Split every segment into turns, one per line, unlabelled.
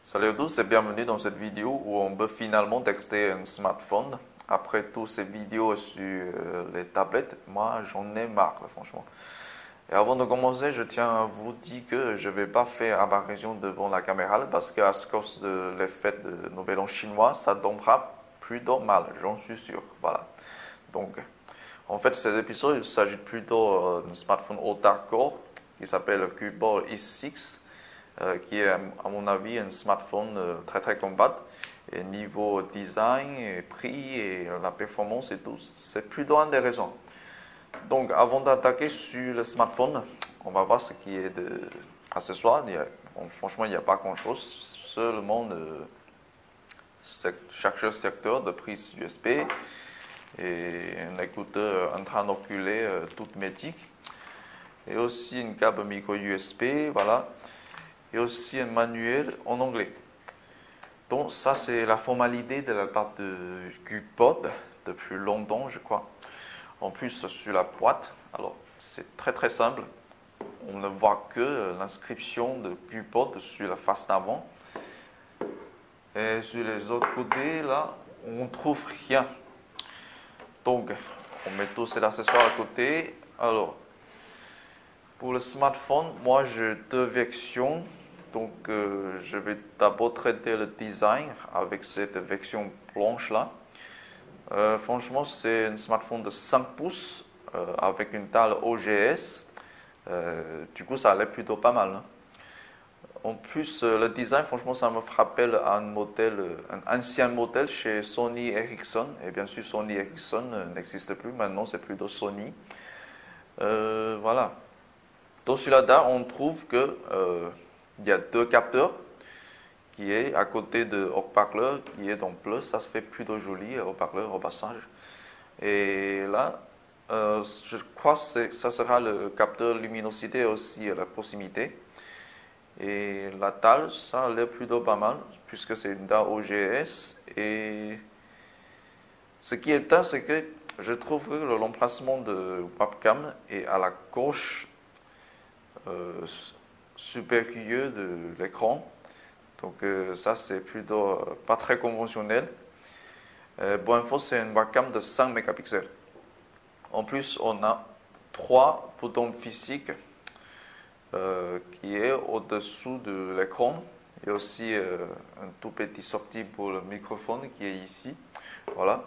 Salut à tous et bienvenue dans cette vidéo où on peut finalement tester un smartphone. Après toutes ces vidéos sur les tablettes, moi j'en ai marre franchement. Et avant de commencer, je tiens à vous dire que je ne vais pas faire apparition devant la caméra parce qu'à cause de l'effet de Nouvel An chinois, ça tombera plutôt mal, j'en suis sûr. Voilà. Donc, en fait, cet épisode, il s'agit plutôt d'un smartphone octa-core qui s'appelle le Cubol i6. Qui est à mon avis un smartphone très très compact. Et niveau design, et prix et la performance et tout, c'est plutôt intéressant. Donc avant d'attaquer sur le smartphone, on va voir ce qui est d'accessoires. Franchement, il n'y a pas grand chose, seulement chaque secteur de prise USB et un écouteur intranoculaire tout métique. Et aussi une câble micro USB, voilà. Et aussi un manuel en anglais. Donc ça c'est la formalité de la part de Cubol depuis longtemps je crois. En plus sur la boîte, alors c'est très très simple. On ne voit que l'inscription de Cubol sur la face d'avant. Et sur les autres côtés là, on ne trouve rien. Donc on met tous ces accessoires à côté. Alors pour le smartphone, moi j'ai deux versions. Donc, je vais d'abord traiter le design avec cette version blanche là. Franchement, c'est un smartphone de 5 pouces avec une taille OGS. Du coup, ça allait plutôt pas mal. Hein. En plus, le design, franchement, ça me rappelle un ancien modèle chez Sony Ericsson. Et bien sûr, Sony Ericsson n'existe plus. Maintenant, c'est plutôt Sony. Voilà. Dans celui-là, on trouve que il y a deux capteurs qui est à côté de haut-parleur qui est en bleu. Ça se fait plutôt joli, haut-parleur au passage. Et là, je crois que ça sera le capteur luminosité aussi à la proximité. Et la dalle, ça a l'air plutôt pas mal puisque c'est une dalle OGS. Et ce qui est étonnant, c'est que je trouve que l'emplacement de webcam est à la gauche supérieur de l'écran. Donc ça c'est plutôt pas très conventionnel. Pour info, c'est une webcam de 5 mégapixels. En plus, on a 3 boutons physiques qui est au-dessous de l'écran. Il y a aussi un tout petit sortie pour le microphone qui est ici. Voilà.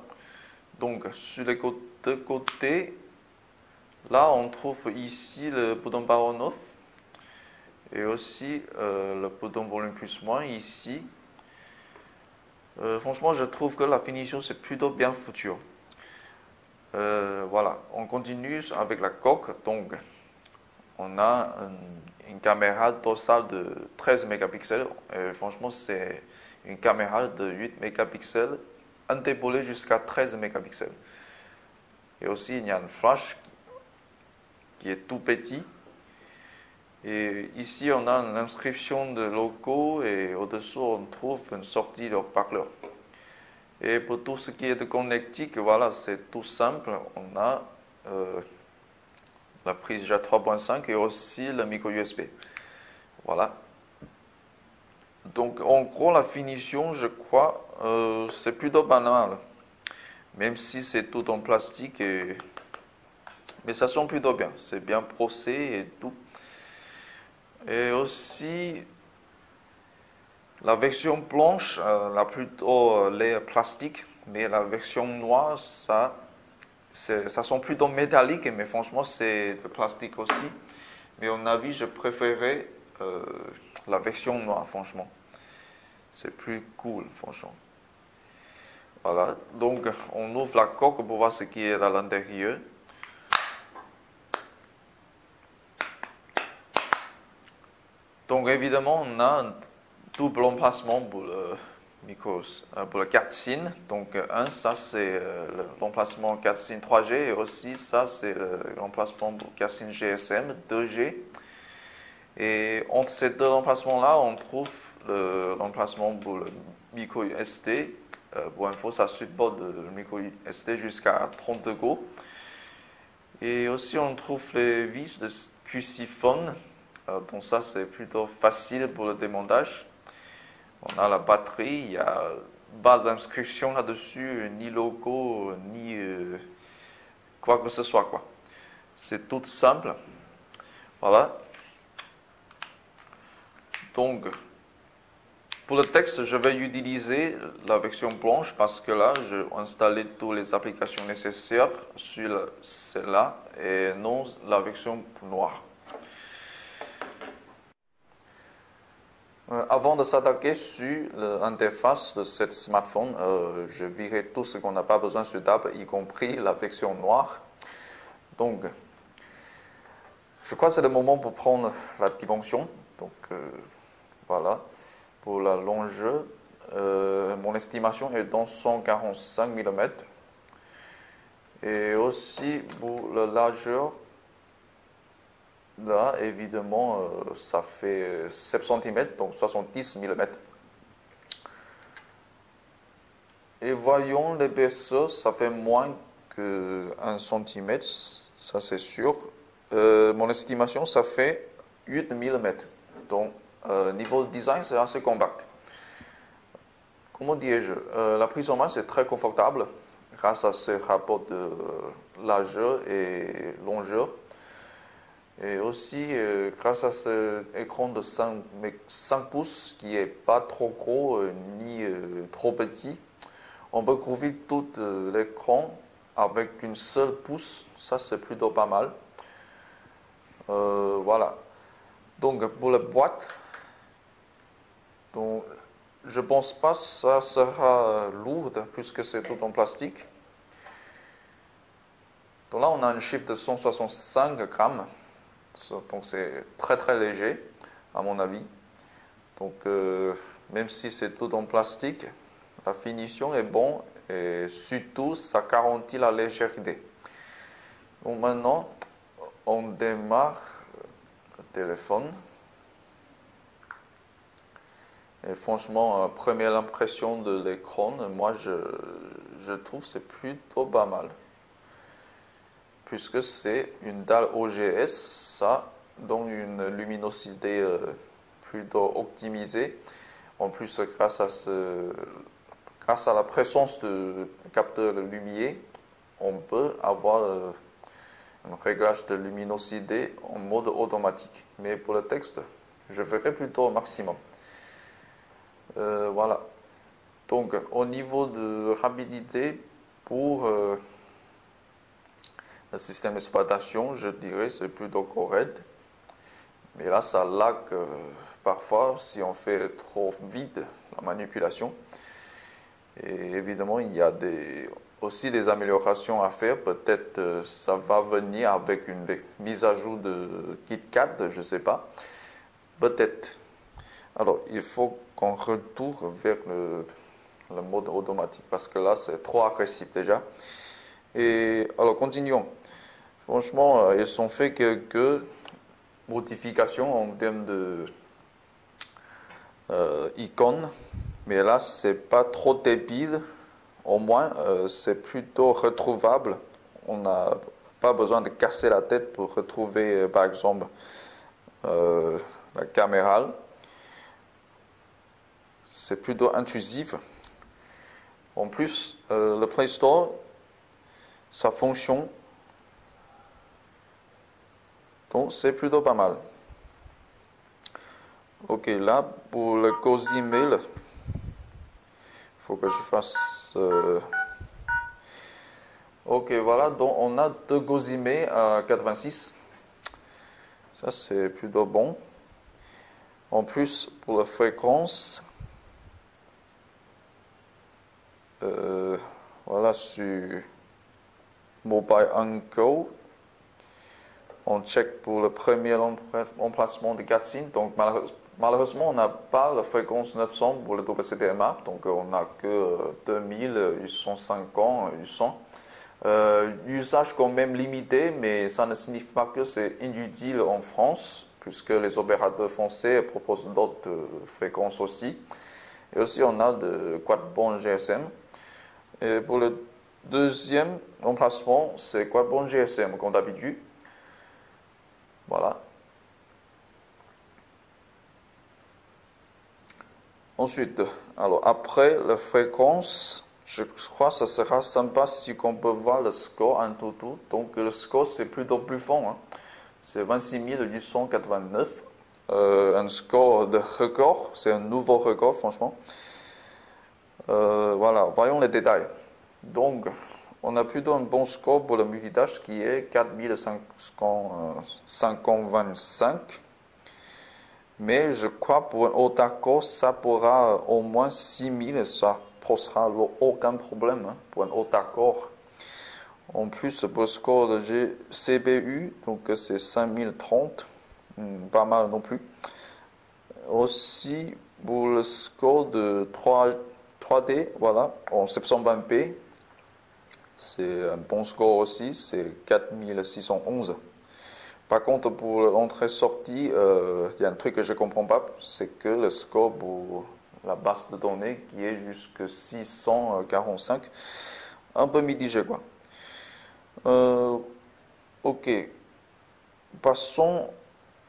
Donc sur les deux côtés, là on trouve ici le bouton power on off. Et aussi le bouton volume plus moins ici. Franchement, je trouve que la finition c'est plutôt bien foutu. Voilà, on continue avec la coque. Donc, on a une caméra dorsale de 13 mégapixels. Franchement, c'est une caméra de 8 mégapixels interpolée jusqu'à 13 mégapixels. Et aussi, il y a un flash qui est tout petit. Et ici, on a une inscription de logo et au-dessous, on trouve une sortie de haut-parleur. Et pour tout ce qui est de connectique, voilà, c'est tout simple. On a la prise jack 3.5 et aussi le micro USB. Voilà. Donc, en gros, la finition, je crois, c'est plutôt banal. Même si c'est tout en plastique. Mais ça sent plutôt bien. C'est bien brossé et tout. Et aussi, la version blanche, la plutôt l'air plastique, mais la version noire, ça sent plutôt métallique, mais franchement, c'est de plastique aussi. Mais à mon avis, je préférais la version noire, franchement. C'est plus cool, franchement. Voilà, donc on ouvre la coque pour voir ce qui est à l'intérieur. Donc évidemment, on a un double emplacement pour le carte SIM. Donc ça c'est l'emplacement carte SIM 3G et aussi ça c'est l'emplacement pour carte SIM GSM 2G. Et entre ces deux emplacements-là, on trouve l'emplacement pour le micro SD. Pour info, ça supporte le micro SD jusqu'à 32 Go. Et aussi on trouve les vis de QC Phone. Donc ça c'est plutôt facile pour le démontage. On a la batterie, il y a barre d'instruction là-dessus, ni logo, ni quoi que ce soit, quoi. C'est tout simple. Voilà. Donc, pour le texte, je vais utiliser la version blanche parce que là, j'ai installé toutes les applications nécessaires sur celle-là et non la version noire. Avant de s'attaquer sur l'interface de cette smartphone, je verrai tout ce qu'on n'a pas besoin sur Tab, y compris la version noire. Donc, je crois que c'est le moment pour prendre la dimension. Donc, voilà. Pour la longueur, mon estimation est dans 145 mm. Et aussi pour la largeur, là, évidemment, ça fait 7 cm, donc 70 mm. Et voyons l'épaisseur, ça fait moins que 1 cm, ça c'est sûr. Mon estimation, ça fait 8 mm. Donc, niveau design, c'est assez compact. Comment dirais-je, la prise en main, c'est très confortable grâce à ce rapport de largeur et longueur. Et aussi, grâce à cet écran de 5 pouces qui n'est pas trop gros ni trop petit, on peut couvrir tout l'écran avec une seule pouce. Ça, c'est plutôt pas mal. Voilà. Donc, pour la boîte, donc, je ne pense pas que ça sera lourde puisque c'est tout en plastique. Donc là, on a un chip de 165 grammes. Donc c'est très très léger, à mon avis. Donc, même si c'est tout en plastique, la finition est bonne et surtout, ça garantit la légèreté. Donc maintenant, on démarre le téléphone. Et franchement, première impression de l'écran, moi je trouve que c'est plutôt pas mal. Puisque c'est une dalle OGS, ça donne une luminosité plutôt optimisée. En plus, grâce à la présence de capteur de lumière, on peut avoir un réglage de luminosité en mode automatique. Mais pour le texte, je ferai plutôt au maximum. Voilà. Donc, au niveau de rapidité, pour le système d'exploitation, je dirais c'est plutôt correct. Mais là, ça lag parfois si on fait trop vite la manipulation. Et évidemment, il y a aussi des améliorations à faire. Peut-être ça va venir avec une mise à jour de KitKat, je ne sais pas. Peut-être. Alors, il faut qu'on retourne vers le mode automatique parce que là, c'est trop agressif déjà. Et alors, continuons. Franchement, ils ont fait quelques modifications en termes de icônes, mais là, c'est pas trop débile. Au moins, c'est plutôt retrouvable. On n'a pas besoin de casser la tête pour retrouver, par exemple, la caméra. C'est plutôt intuitif. En plus, le Play Store, ça fonctionne. Donc, c'est plutôt pas mal. Ok, là, pour le Cozy Mail, il faut que je fasse... Ok, voilà, donc on a 2 Cozy Mail à 86. Ça, c'est plutôt bon. En plus, pour la fréquence, voilà, sur Mobile Uncle, on check pour le premier emplacement de Gatsin. Donc, malheureusement, on n'a pas la fréquence 900 pour le WCDMA. Donc, on n'a que 2850, 800. Usage quand même limité, mais ça ne signifie pas que c'est inutile en France, puisque les opérateurs français proposent d'autres fréquences aussi. Et aussi, on a de quad-band GSM. Et pour le deuxième emplacement, c'est quad-band GSM, comme d'habitude. Voilà. Ensuite, alors après la fréquence, je crois que ça sera sympa si on peut voir le score en tout. Donc le score c'est plutôt plus fond, hein. C'est 26 889. Un score de record, c'est un nouveau record franchement. Voilà, voyons les détails. Donc, on a plutôt un bon score pour le multitâche qui est 4525. Mais je crois pour un haut accord, ça pourra au moins 6000, ça posera aucun problème, hein, pour un haut accord. En plus, pour le score de CPU, donc c'est 5030, pas mal non plus. Aussi, pour le score de 3D, voilà, en 720p, c'est un bon score aussi, c'est 4611. Par contre, pour l'entrée-sortie, il y a un truc que je ne comprends pas, c'est que le score pour la base de données qui est jusqu'à 645, un peu mitigé quoi. Ok, passons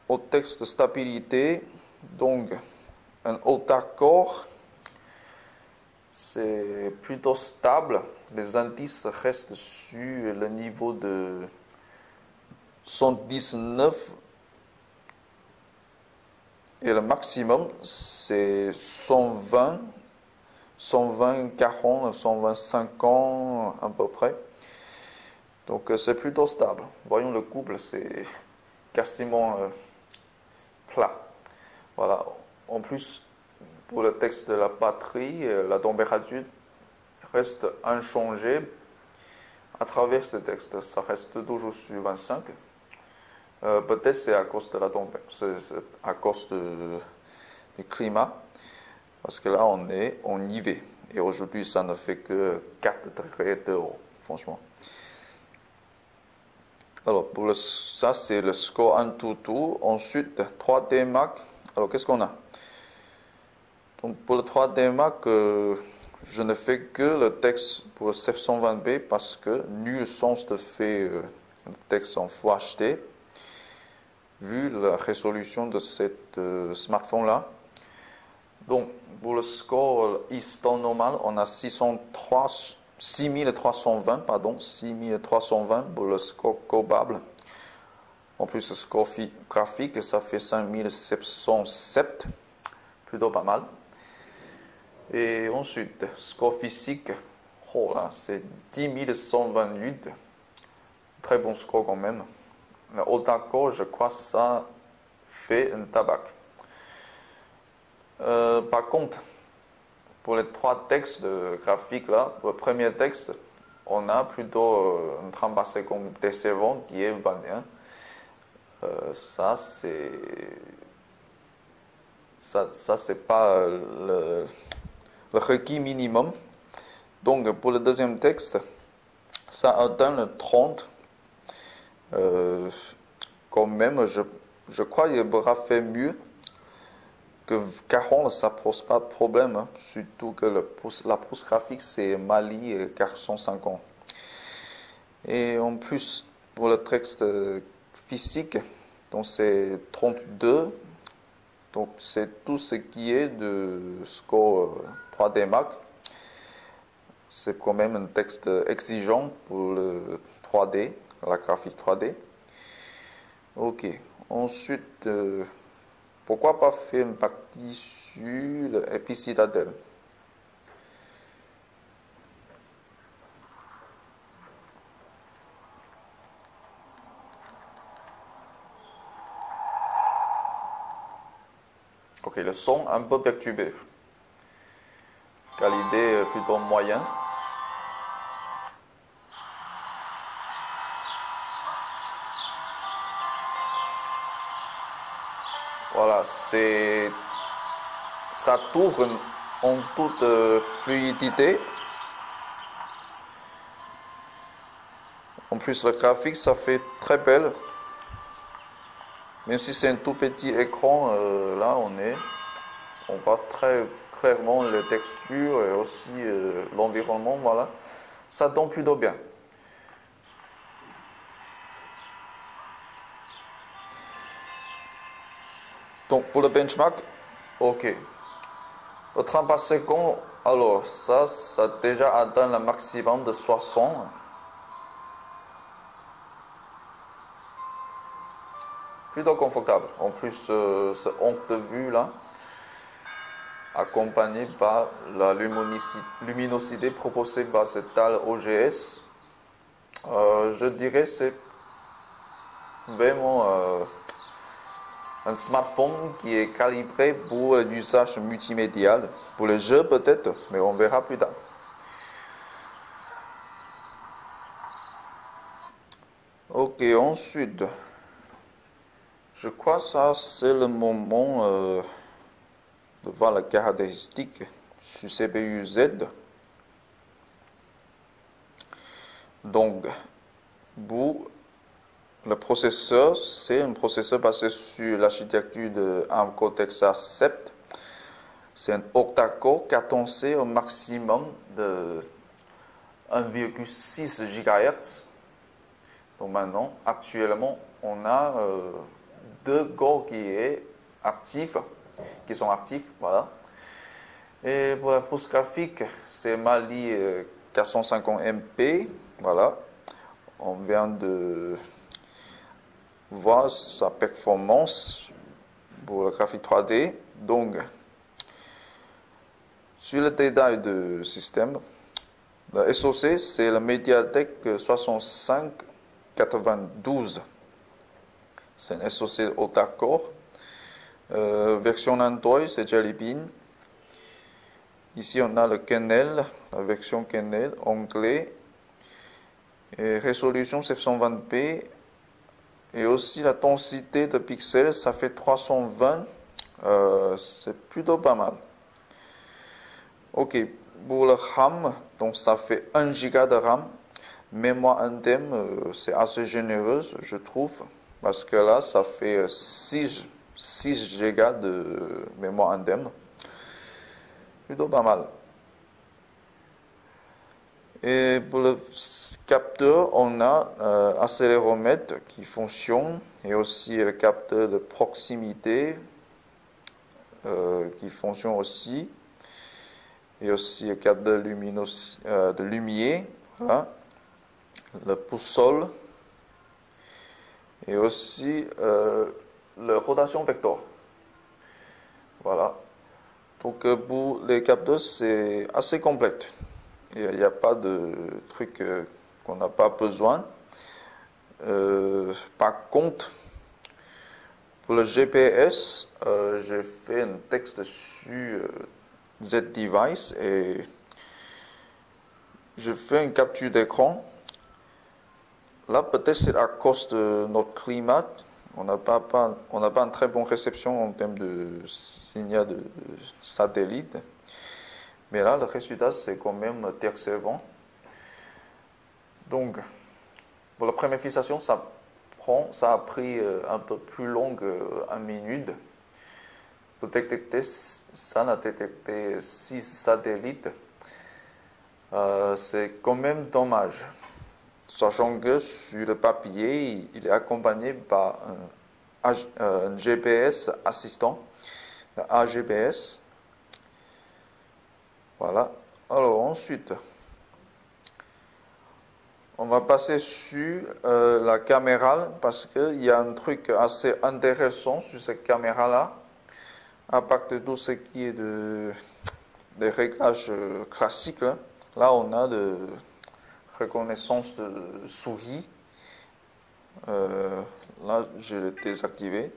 au texte de stabilité. Donc, un haut accord, c'est plutôt stable. Les indices restent sur le niveau de 119 et le maximum c'est 120, 40, 120, à peu près. Donc c'est plutôt stable. Voyons le couple, c'est quasiment plat. Voilà. En plus, pour le texte de la batterie, la température reste inchangée à travers ce texte. Ça reste toujours sur 25. Peut-être c'est à cause de la température, c'est à cause du climat, parce que là on est en hiver. Et aujourd'hui ça ne fait que 4 degrés de haut, franchement. Alors ça c'est le score en tout. Ensuite 3D Mac. Alors qu'est-ce qu'on a? Donc pour le 3D Mac, je ne fais que le texte pour le 720p parce que nul sens de faire le texte en Full HD. Vu la résolution de cette smartphone-là. Donc, pour le score instant normal, on a 6320 pour le score global. En plus, le score graphique, ça fait 5707, plutôt pas mal. Et ensuite, score physique, oh là, c'est 10128, très bon score quand même. Mais au d'accord, je crois que ça fait un tabac. Par contre, pour les 3 textes graphiques là, pour le premier texte, on a plutôt un temps passé comme décevant qui est 21. Ça c'est pas le requis minimum. Donc pour le deuxième texte, ça atteint le 30. Quand même, je crois qu'il aura fait mieux que 40, ça ne pose pas de problème, hein. Surtout que la pousse graphique, c'est Mali 450. Et en plus, pour le texte physique, donc c'est 32. Donc c'est tout ce qui est de score 3D Mac. C'est quand même un texte exigeant pour le 3D, la graphique 3D. Ok, ensuite, pourquoi pas faire une partie sur l'Epicitadel? Ok, le son un peu perturbé. Qualité plutôt moyenne. Voilà, ça tourne en toute fluidité. En plus, le graphique, ça fait très belle. Même si c'est un tout petit écran, là, on voit très clairement les textures et aussi l'environnement, voilà. Ça donne plutôt bien. Donc, pour le benchmark, ok. Au 30 par seconde, alors ça a déjà atteint le maximum de 60. Plutôt confortable. En plus, ce angle de vue là, accompagné par la luminosité proposée par cette dalle OGS, je dirais c'est vraiment un smartphone qui est calibré pour l'usage multimédial, pour les jeux peut-être, mais on verra plus tard. Ok, ensuite, je crois que ça c'est le moment de voir la caractéristique sur CPU Z. Donc, pour le processeur, c'est un processeur basé sur l'architecture de ARM Cortex A7. C'est un octa-core cadencé au maximum de 1,6 GHz. Donc maintenant, actuellement, on a deux cores qui sont actifs, voilà. Et pour la puce graphique, c'est Mali 450MP, voilà. On vient de voir sa performance pour le graphique 3D. Donc, sur le détail du système, le SoC, c'est le MediaTek 6592. C'est un SoC octa-core. Version Android, c'est Jelly Bean. Ici, on a le kernel, la version kernel, onglet. Et résolution 720p. Et aussi la densité de pixels, ça fait 320. C'est plutôt pas mal. Ok, pour le RAM, donc ça fait 1 Go de RAM. Mémoire indem, c'est assez généreuse, je trouve. Parce que là, ça fait 6 Go de mémoire indem. Plutôt pas mal. Et pour le capteur, on a accéléromètre qui fonctionne et aussi le capteur de proximité qui fonctionne aussi. Et aussi le capteur de lumière, voilà. Le boussole et aussi la rotation vecteur. Voilà. Donc pour les capteurs, c'est assez complet. Il n'y a pas de trucs qu'on n'a pas besoin. Par contre, pour le GPS, j'ai fait un texte sur Z-Device et je fais une capture d'écran. Là, peut-être c'est à cause de notre climat. On n'a pas une très bonne réception en termes de signal de satellite. Mais là, le résultat, c'est quand même décevant. Donc, pour la première fixation, ça a pris un peu plus long qu'une minute. Pour détecter, ça a détecté 6 satellites. C'est quand même dommage. Sachant que sur le papier, il est accompagné par un GPS assistant, un AGPS. Voilà. Alors ensuite, on va passer sur la caméra parce qu'il y a un truc assez intéressant sur cette caméra-là. À part de tout ce qui est des réglages classiques, là on a de reconnaissance de souris. Là, je l'ai désactivé.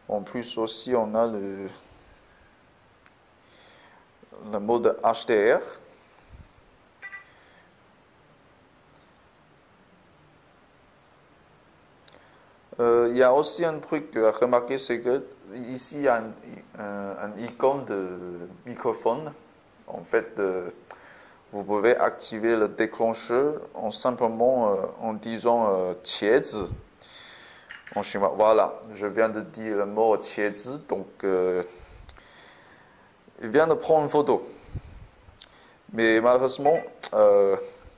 En plus aussi, on a le mode HDR. Il y a aussi un truc à remarquer, c'est que ici il y a un icône de microphone. En fait, vous pouvez activer le déclencheur en simplement en disant 茄子 en chinois. Voilà, je viens de dire le mot 茄子, donc il vient de prendre une photo. Mais malheureusement,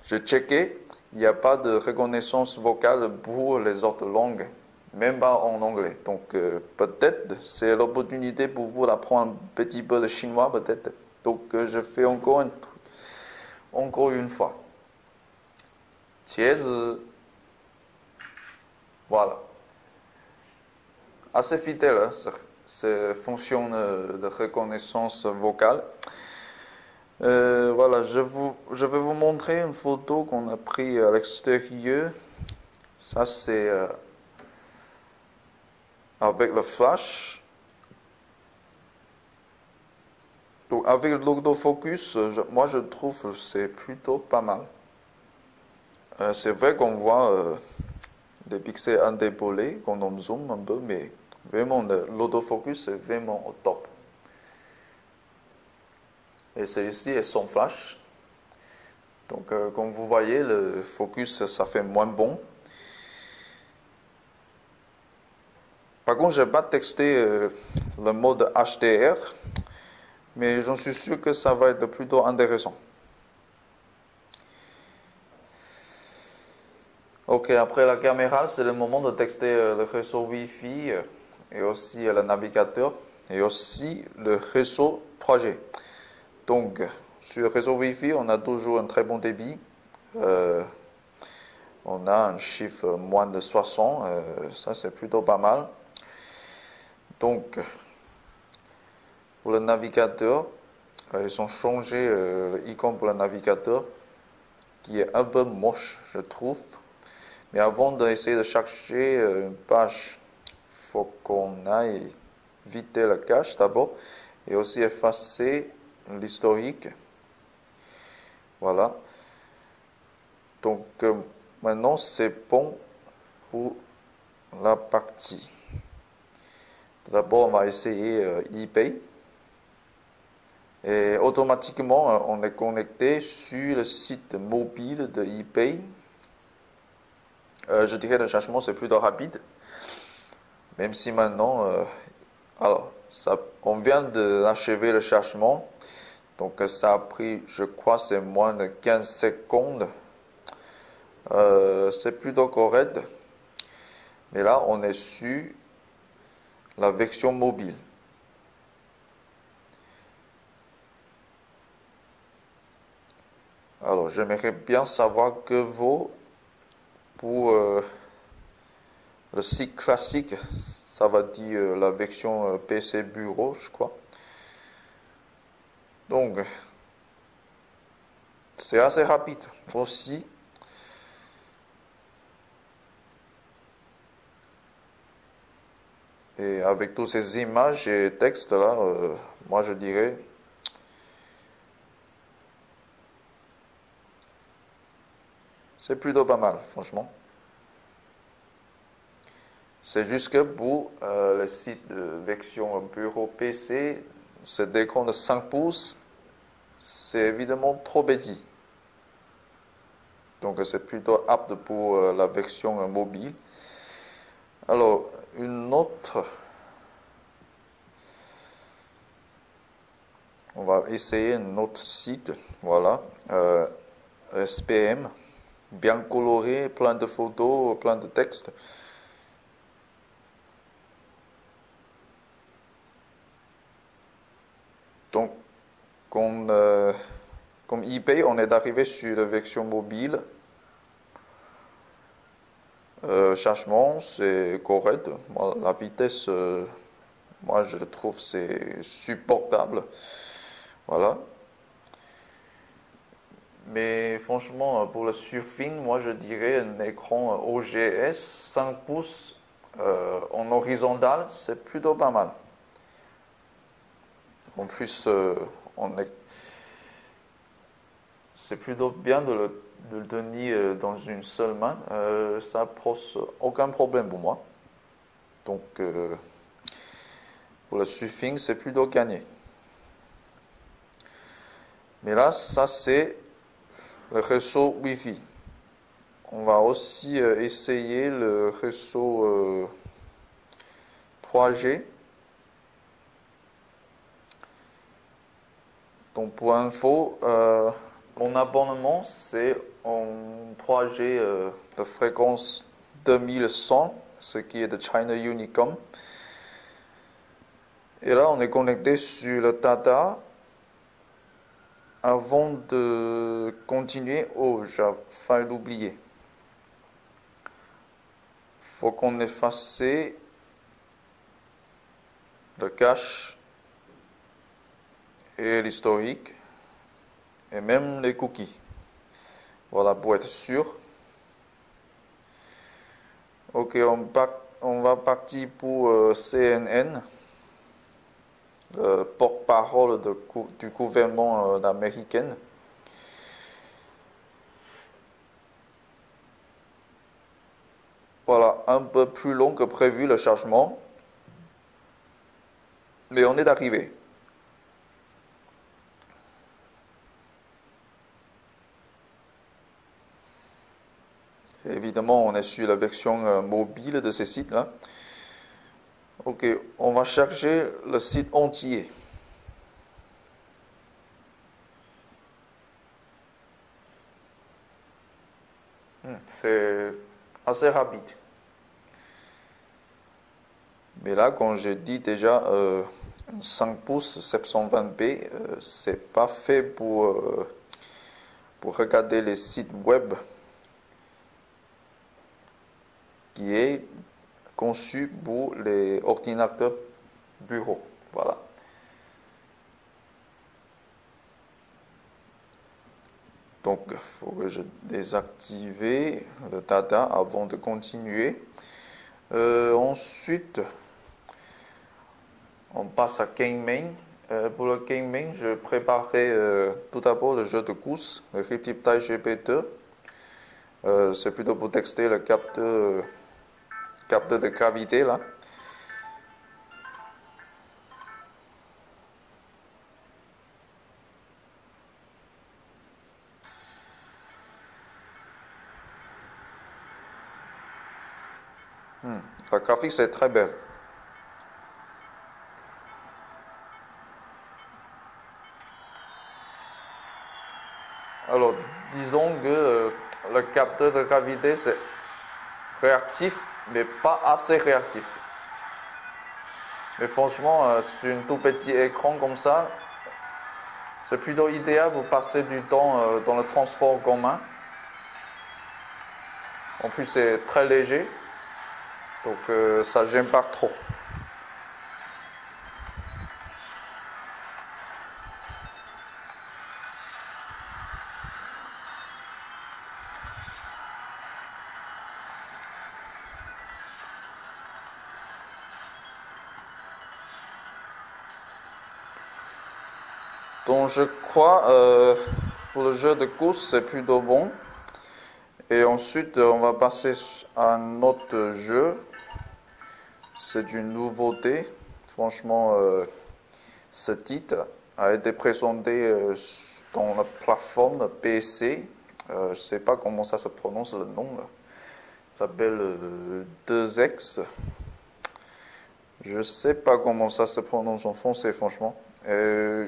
j'ai checké, il n'y a pas de reconnaissance vocale pour les autres langues. même pas en anglais. Donc peut-être c'est l'opportunité pour vous d'apprendre un petit peu le chinois, peut-être. Donc je fais encore une fois. 茄子, voilà. Assez fidèle, hein, cette fonction de reconnaissance vocale. Voilà, je vais vous montrer une photo qu'on a prise à l'extérieur. Ça, c'est avec le flash. Donc, avec l'autofocus, moi, je trouve que c'est plutôt pas mal. C'est vrai qu'on voit des pixels indéboulés, qu'on en zoome un peu, mais vraiment, l'autofocus est vraiment au top. Et celui-ci est sans flash. Donc, comme vous voyez, le focus, ça fait moins bon. Par contre, je n'ai pas testé le mode HDR, mais j'en suis sûr que ça va être plutôt intéressant. Ok, après la caméra, c'est le moment de tester le réseau Wi-Fi et aussi le navigateur et aussi le réseau 3G. Donc, sur le réseau Wi-Fi, on a toujours un très bon débit. On a un chiffre moins de 60, ça c'est plutôt pas mal. Donc, pour le navigateur, ils ont changé l'icône pour le navigateur, qui est un peu moche, je trouve. Mais avant d'essayer de chercher une page, il faut qu'on aille éviter le cache d'abord et aussi effacer l'historique. Voilà. Donc, maintenant, c'est bon pour la partie. D'abord, on va essayer eBay. Et automatiquement, on est connecté sur le site mobile de eBay. Je dirais que le chargement, c'est plutôt rapide. Même si maintenant, alors, on vient d'achever le chargement. Donc, ça a pris, je crois, c'est moins de 15 secondes. C'est plutôt correct. Mais là, on est sur la version mobile. Alors, j'aimerais bien savoir que vaut pour le site classique, ça va dire la version PC Bureau, je crois. Donc, c'est assez rapide aussi. Et avec toutes ces images et textes là, moi je dirais c'est plutôt pas mal, franchement. C'est juste que pour le site de version bureau PC, cet écran de 5 pouces, c'est évidemment trop petit. Donc c'est plutôt apte pour la version mobile. Alors, une autre. On va essayer un autre site. Voilà. SPM. Bien coloré, plein de photos, plein de textes. Donc, comme eBay, on est arrivé sur la version mobile. Chargement, c'est correct. La vitesse, moi je trouve c'est supportable. Voilà. Mais franchement, pour le surfing, moi je dirais un écran OGS 5 pouces en horizontal, c'est plutôt pas mal. En plus, c'est plutôt bien de le tenir dans une seule main. Ça pose aucun problème pour moi. Donc, pour le surfing, c'est plutôt gagné. Mais là, ça c'est le réseau Wi-Fi. On va aussi essayer le réseau 3G. Donc pour info, mon abonnement c'est en 3G de fréquence 2100. ce qui est de China Unicom. Et là, on est connecté sur le data. Avant de continuer, j'ai failli l'oublier. Il faut qu'on efface le cache et l'historique et même les cookies. Voilà, pour être sûr. Ok, on va partir pour CNN, le porte-parole du gouvernement américain. Voilà, un peu plus long que prévu le chargement, mais on est arrivé. Évidemment, on est sur la version mobile de ces sites-là. Ok, on va chercher le site entier. C'est assez rapide. Mais là, quand j'ai dit déjà 5 pouces 720p, c'est pas fait pour regarder les sites web qui est conçu pour les ordinateurs bureau. Voilà. Donc, il faut que je désactive le data avant de continuer. Ensuite, on passe à GameMain. Pour le GameMain, je préparais tout d'abord le jeu de course, le Riptide GP2. C'est plutôt pour tester le capteur de gravité là. La graphique c'est très belle. Alors, disons que le capteur de gravité c'est réactif, mais pas assez réactif. Mais franchement, sur un tout petit écran comme ça, c'est plutôt idéal pour passer du temps dans le transport commun. En plus, c'est très léger, donc ça ne gêne pas trop. Donc je crois pour le jeu de course c'est plutôt bon. Et ensuite on va passer à un autre jeu. C'est une nouveauté. Franchement ce titre a été présenté dans la plateforme PC. Je ne sais pas comment ça se prononce le nom. Ça s'appelle 2X. Je ne sais pas comment ça se prononce en français franchement.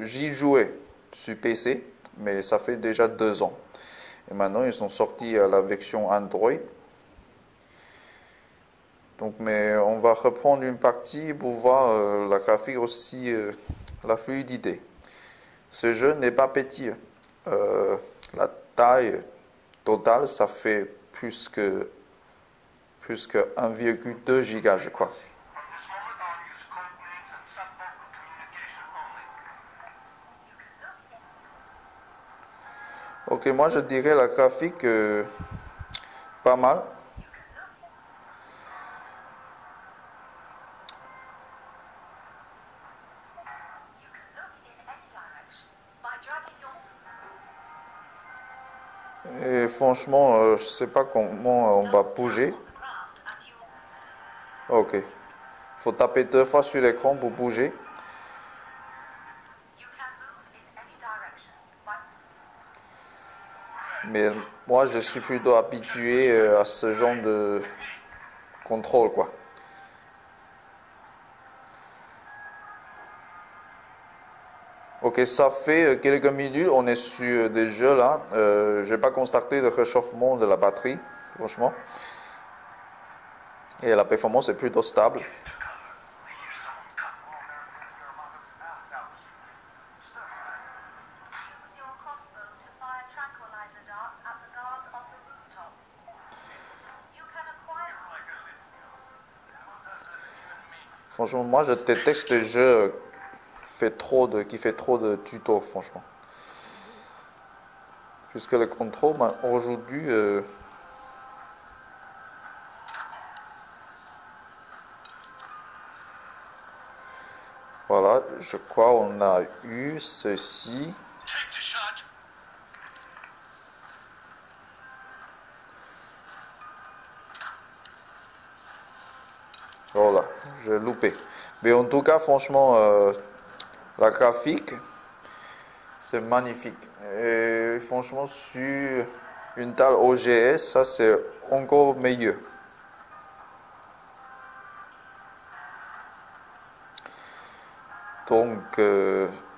J'y jouais sur PC, mais ça fait déjà 2 ans. Et maintenant, ils sont sortis à la version Android. Donc, mais on va reprendre une partie pour voir la graphique aussi, la fluidité. Ce jeu n'est pas petit. La taille totale, ça fait plus que 1,2 giga, je crois. Ok, moi je dirais la graphique pas mal. Et franchement, je sais pas comment on va bouger. Ok, faut taper 2 fois sur l'écran pour bouger. Mais moi, je suis plutôt habitué à ce genre de contrôle, quoi. Ok, ça fait quelques minutes, on est sur des jeux là. Je n'ai pas constaté de réchauffement de la batterie, franchement. Et la performance est plutôt stable. Franchement, moi je déteste les jeux qui fait trop de tutos, franchement. Puisque le contrôle, aujourd'hui, voilà, je crois on a eu ceci. Voilà, j'ai loupé. Mais en tout cas, franchement, la graphique, c'est magnifique. Et franchement, sur une table OGS, ça c'est encore meilleur. Donc,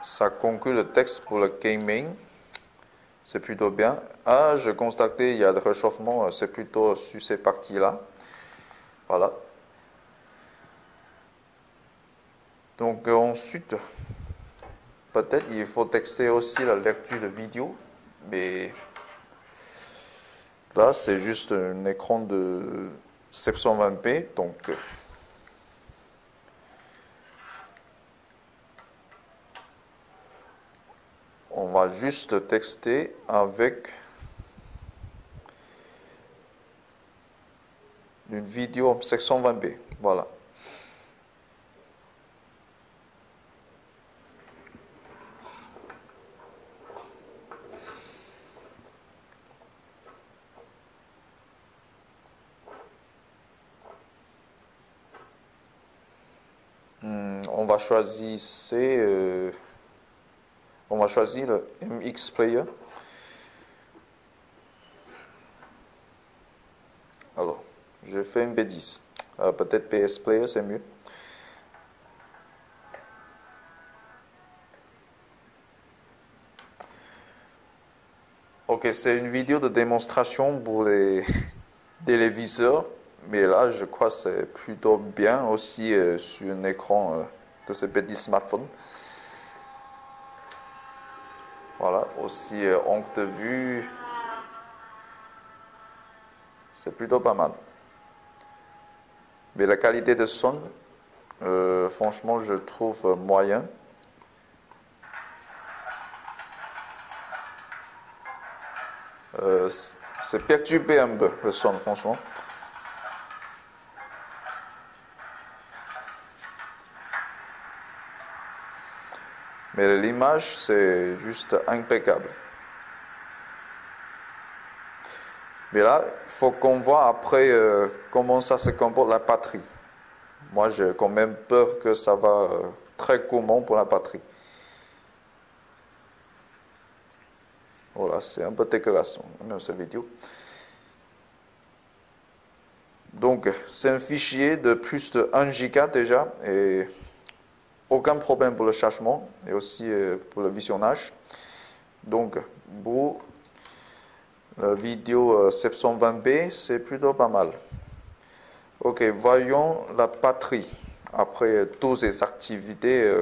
ça conclut le texte pour le gaming. C'est plutôt bien. Ah, je constatais, il y a le réchauffement, c'est plutôt sur ces parties-là. Voilà. Donc, ensuite, peut-être il faut texter aussi la lecture de vidéo. Mais là, c'est juste un écran de 720p. Donc, on va juste texter avec une vidéo en 720p. Voilà. On va choisir le MX Player. Alors, je fais une bêtise. Peut-être PS Player, c'est mieux. Ok, c'est une vidéo de démonstration pour les téléviseurs. Mais là, je crois que c'est plutôt bien aussi sur un écran de ce petit smartphone. Voilà, aussi angle de vue, c'est plutôt pas mal. Mais la qualité de son, franchement, je trouve moyen. C'est perturbé un peu le son, franchement. Mais l'image, c'est juste impeccable. Mais là, il faut qu'on voit après comment ça se comporte la batterie. Moi, j'ai quand même peur que ça va très gourmand pour la batterie. Voilà, c'est un peu dégueulasse, même cette vidéo. Donc, c'est un fichier de plus de 1 giga déjà, et aucun problème pour le chargement, et aussi pour le visionnage. Donc, pour la vidéo 720p, c'est plutôt pas mal. Ok, voyons la batterie. Après toutes ces activités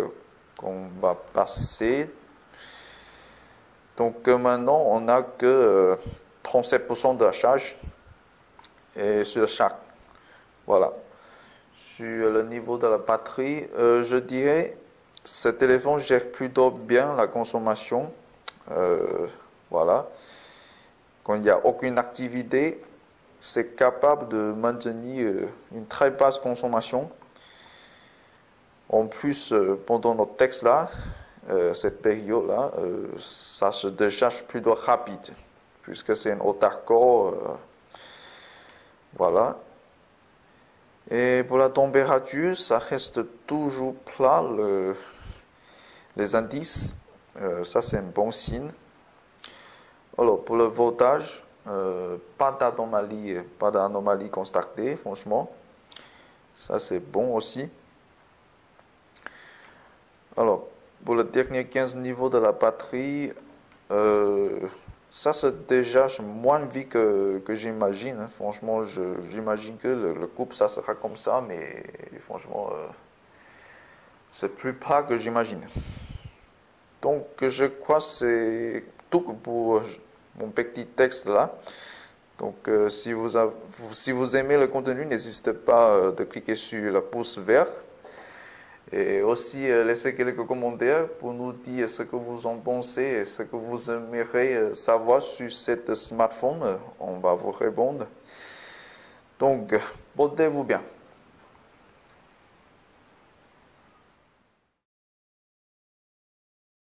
qu'on va passer. Donc maintenant, on n'a que 37% de la charge et sur chaque. Voilà. Sur le niveau de la batterie, je dirais ce téléphone gère plutôt bien la consommation. Voilà. Quand il n'y a aucune activité, c'est capable de maintenir une très basse consommation. En plus, pendant notre texte là, cette période-là, ça se décharge plutôt rapide, puisque c'est un octa-core. Voilà. Et pour la température, ça reste toujours plat, les indices. Ça, c'est un bon signe. Alors, pour le voltage, pas d'anomalie constatée, franchement. Ça, c'est bon aussi. Alors, pour le dernier 15 niveaux de la batterie, Ça, c'est déjà moins vie que j'imagine. Hein. Franchement, j'imagine que le couple, ça sera comme ça, mais franchement, c'est plus pas que j'imagine. Donc, je crois que c'est tout pour mon petit texte là. Donc, si vous aimez le contenu, n'hésitez pas de cliquer sur le pouce vert. Et aussi, laissez quelques commentaires pour nous dire ce que vous en pensez et ce que vous aimeriez savoir sur cette smartphone. On va vous répondre. Donc, portez-vous bien.